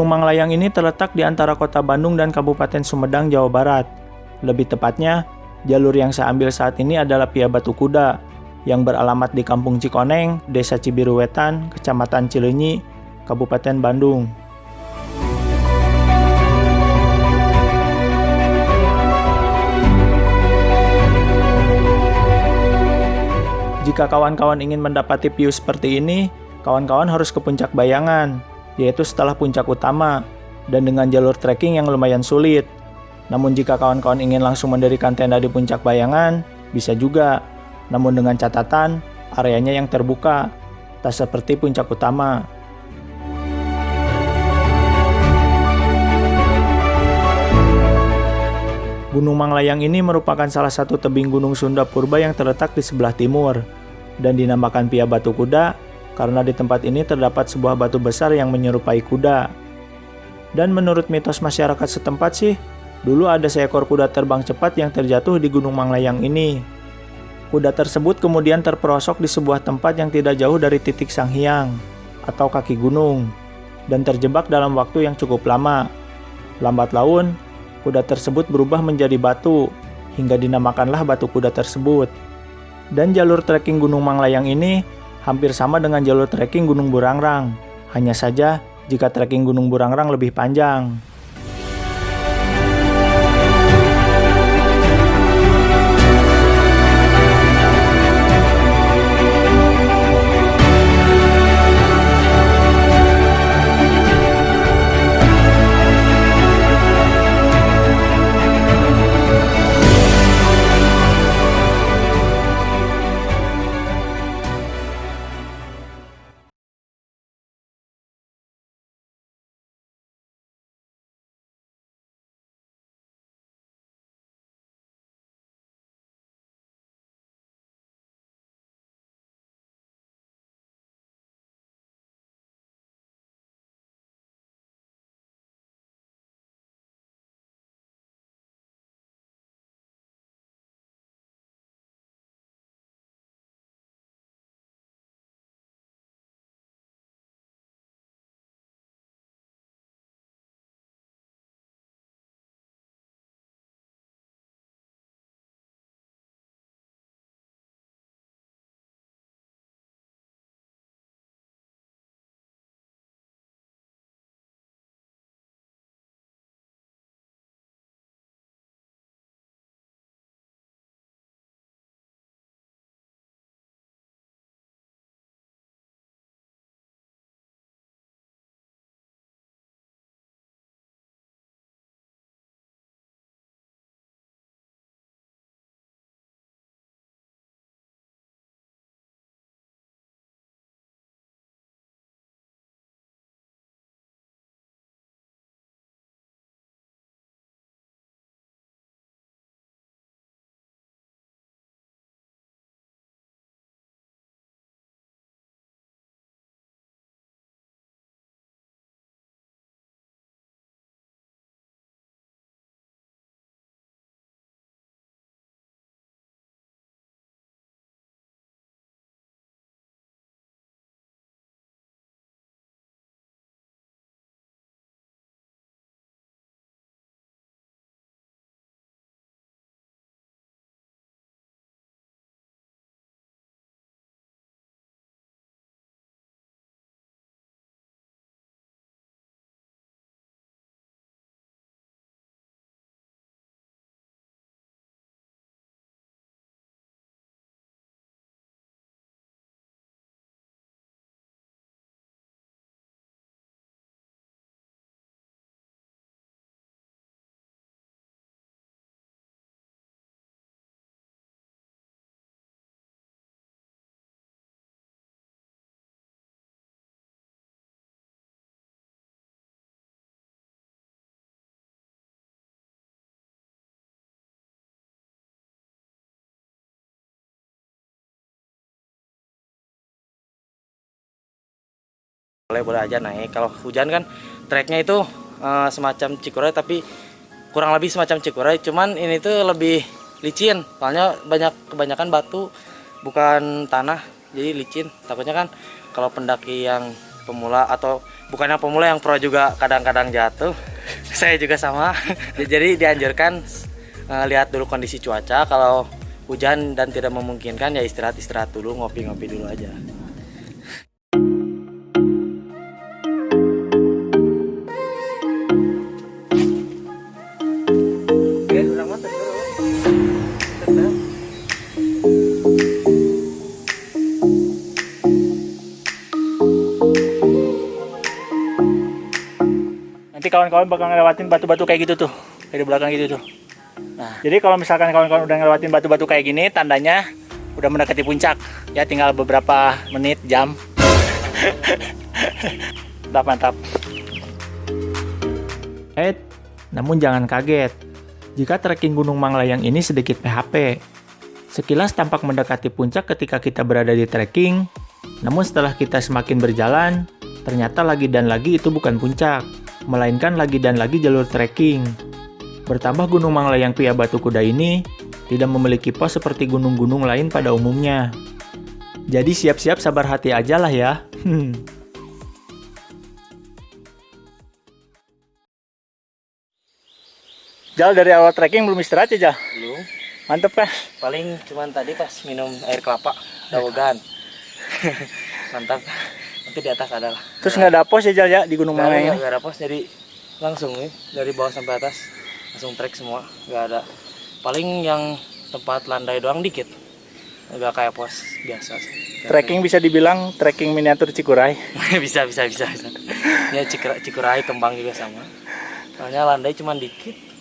Gunung Manglayang ini terletak di antara kota Bandung dan Kabupaten Sumedang, Jawa Barat. Lebih tepatnya, jalur yang saya ambil saat ini adalah via Batu Kuda, yang beralamat di Kampung Cikoneng, Desa Cibiruwetan, Kecamatan Cileunyi, Kabupaten Bandung. Jika kawan-kawan ingin mendapati view seperti ini, kawan-kawan harus ke Puncak Bayangan, yaitu setelah puncak utama, dan dengan jalur trekking yang lumayan sulit. Namun jika kawan-kawan ingin langsung mendirikan tenda di Puncak Bayangan, bisa juga. Namun dengan catatan, areanya yang terbuka, tak seperti puncak utama. Gunung Manglayang ini merupakan salah satu tebing Gunung Sunda Purba yang terletak di sebelah timur, dan dinamakan via Batu Kuda karena di tempat ini terdapat sebuah batu besar yang menyerupai kuda. Dan menurut mitos masyarakat setempat sih, dulu ada seekor kuda terbang cepat yang terjatuh di Gunung Manglayang ini. Kuda tersebut kemudian terperosok di sebuah tempat yang tidak jauh dari titik Sang Hyang atau kaki gunung, dan terjebak dalam waktu yang cukup lama. Lambat laun, kuda tersebut berubah menjadi batu, hingga dinamakanlah batu kuda tersebut. Dan jalur trekking Gunung Manglayang ini hampir sama dengan jalur trekking Gunung Burangrang, hanya saja jika trekking Gunung Burangrang lebih panjang. Boleh aja naik. Kalau hujan kan treknya itu semacam Cikuray, tapi kurang lebih semacam Cikuray, cuman ini tuh lebih licin. Soalnya kebanyakan batu, bukan tanah, jadi licin. Takutnya kan kalau pendaki yang pemula atau bukan yang pemula, yang pro juga kadang-kadang jatuh. Saya juga sama. Jadi dianjurkan lihat dulu kondisi cuaca. Kalau hujan dan tidak memungkinkan ya istirahat dulu, ngopi-ngopi dulu aja. Nanti kawan-kawan bakal ngelewatin batu-batu kayak gitu tuh, kayak di belakang gitu tuh. Nah, jadi kalau misalkan kawan-kawan udah ngelewatin batu-batu kayak gini, tandanya udah mendekati puncak. Ya tinggal beberapa menit, jam. Mantap, mantap. Namun jangan kaget jika trekking Gunung Manglayang ini sedikit PHP. Sekilas tampak mendekati puncak ketika kita berada di trekking, namun setelah kita semakin berjalan, ternyata lagi dan lagi itu bukan puncak, melainkan lagi dan lagi jalur trekking. Bertambah Gunung Manglayang Pia Batu Kuda ini tidak memiliki pos seperti gunung-gunung lain pada umumnya. Jadi siap-siap sabar hati aja lah ya. Jal, dari awal trekking belum istirahat ya, Jal? Belum. Mantep kan? Paling cuman tadi pas minum air kelapa, dawogan. Mantap. Nanti di atas ada lah. Terus nggak ada pos ya, Jal, ya di Gunung Manglayang ini? Nggak ada pos, jadi langsung nih dari bawah sampai atas langsung trek semua, nggak ada. Paling yang tempat landai doang dikit, nggak kayak pos biasa sih. Trekking bisa dibilang trekking miniatur Cikuray. bisa. Ya Cikuray, Kembang juga sama. Soalnya landai cuman dikit.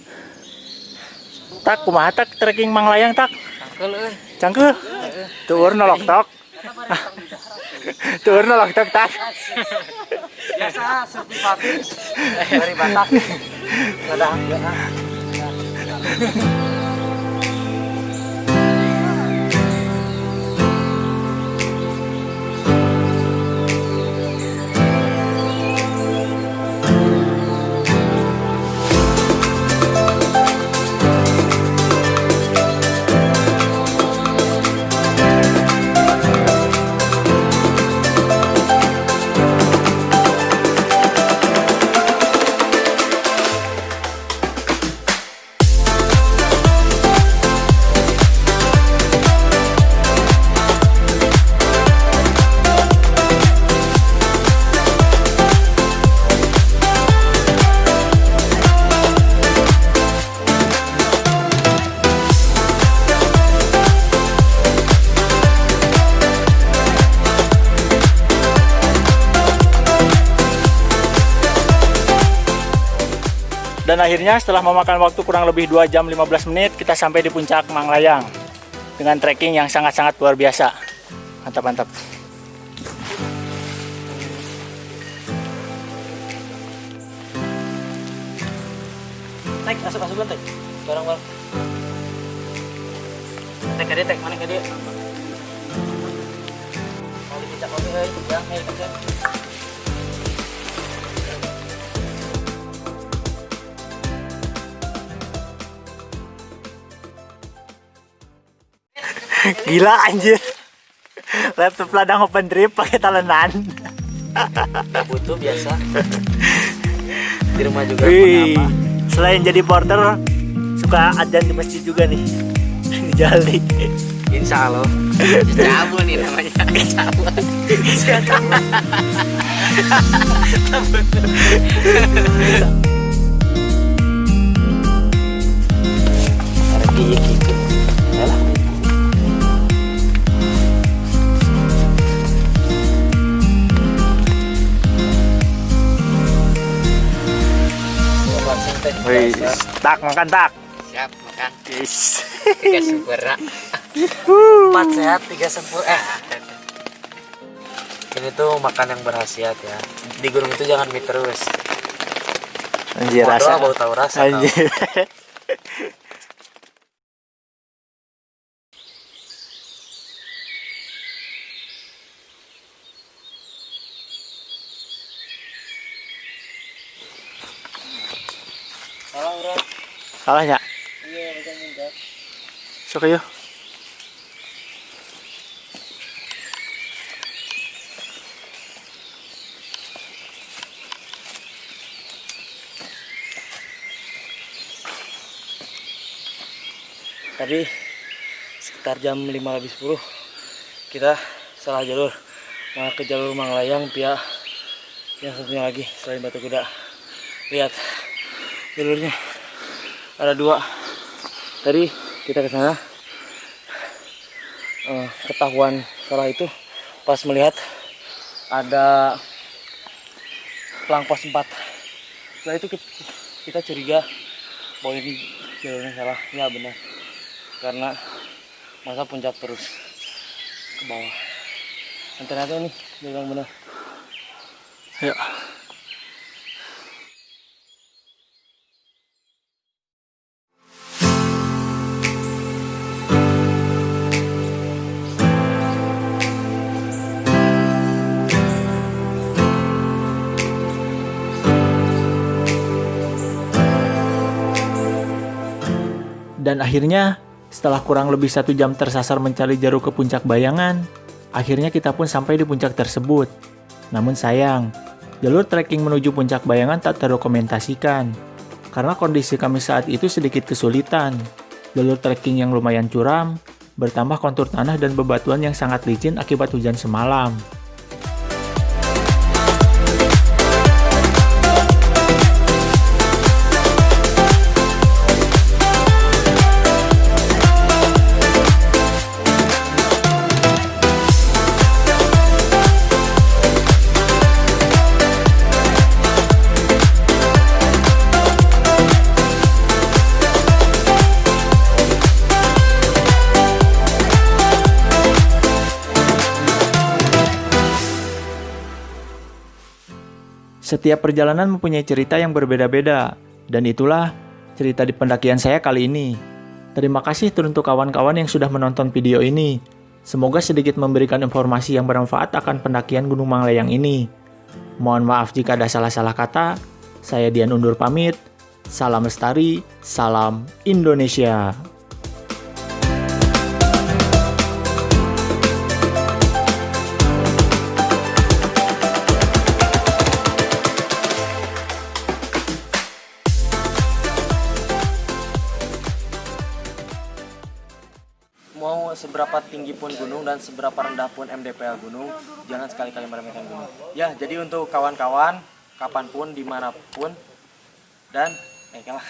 Tak, kumaha tak trekking Manglayang tak? Cangkel euy. Cangkel. Tuur nolok tok. Tuur nolok tok tak. Biasa sertifikat dari Batak. Ada enggak? Dan akhirnya setelah memakan waktu kurang lebih 2 jam 15 menit, kita sampai di puncak Manglayang dengan trekking yang sangat-sangat luar biasa. Mantap-mantap. Tek, masuk tek. Barang-barang. Tek ka dia, tek mana ka dia? Mau dicicak kopi euy, ya, ayo kita. Gila anjir. Laptop ladang open trip pakai talenan. Butuh biasa. Di rumah juga Wih, apa? selain jadi porter, suka adzan di masjid juga nih. Jali. Insya Allah. Cabul nih namanya. Cabul. Gitu. Yalah. Wih, tak makan tak. Siap makan. Yes. 3 sempurna. 4 sehat 3 sempurna. Ini tuh makan yang berkhasiat ya. Di gunung itu jangan mie terus. Anjir, Mau rasa. doa, bau tahu rasa. Anjir. Salah bro. Salah ya? Iya, bukan muncak. Sok yuk. tadi sekitar jam 5:10 kita salah jalur malah ke jalur Manglayang via yang satunya lagi selain Batu Kuda. Lihat jalurnya ada dua. Tadi kita ke sana ketahuan salah itu pas melihat ada pelang pos 4. Setelah itu kita curiga bahwa ini jalurnya salah. Ya benar, karena masa puncak terus ke bawah. Dan ternyata ini jalur yang benar. Ayo. Dan akhirnya, setelah kurang lebih 1 jam tersasar mencari jalur ke puncak Bayangan, akhirnya kita pun sampai di puncak tersebut. Namun sayang, jalur trekking menuju puncak Bayangan tak terdokumentasikan, karena kondisi kami saat itu sedikit kesulitan. Jalur trekking yang lumayan curam, bertambah kontur tanah dan bebatuan yang sangat licin akibat hujan semalam. Setiap perjalanan mempunyai cerita yang berbeda-beda, dan itulah cerita di pendakian saya kali ini. Terima kasih untuk kawan-kawan yang sudah menonton video ini. Semoga sedikit memberikan informasi yang bermanfaat akan pendakian Gunung Manglayang ini. Mohon maaf jika ada salah-salah kata. Saya Dian undur pamit. Salam lestari, salam Indonesia. Mau seberapa tinggi pun gunung dan seberapa rendah pun MDPL gunung, jangan sekali-kali meremehkan gunung. Ya, jadi untuk kawan-kawan, kapanpun, dimanapun, dan kalah.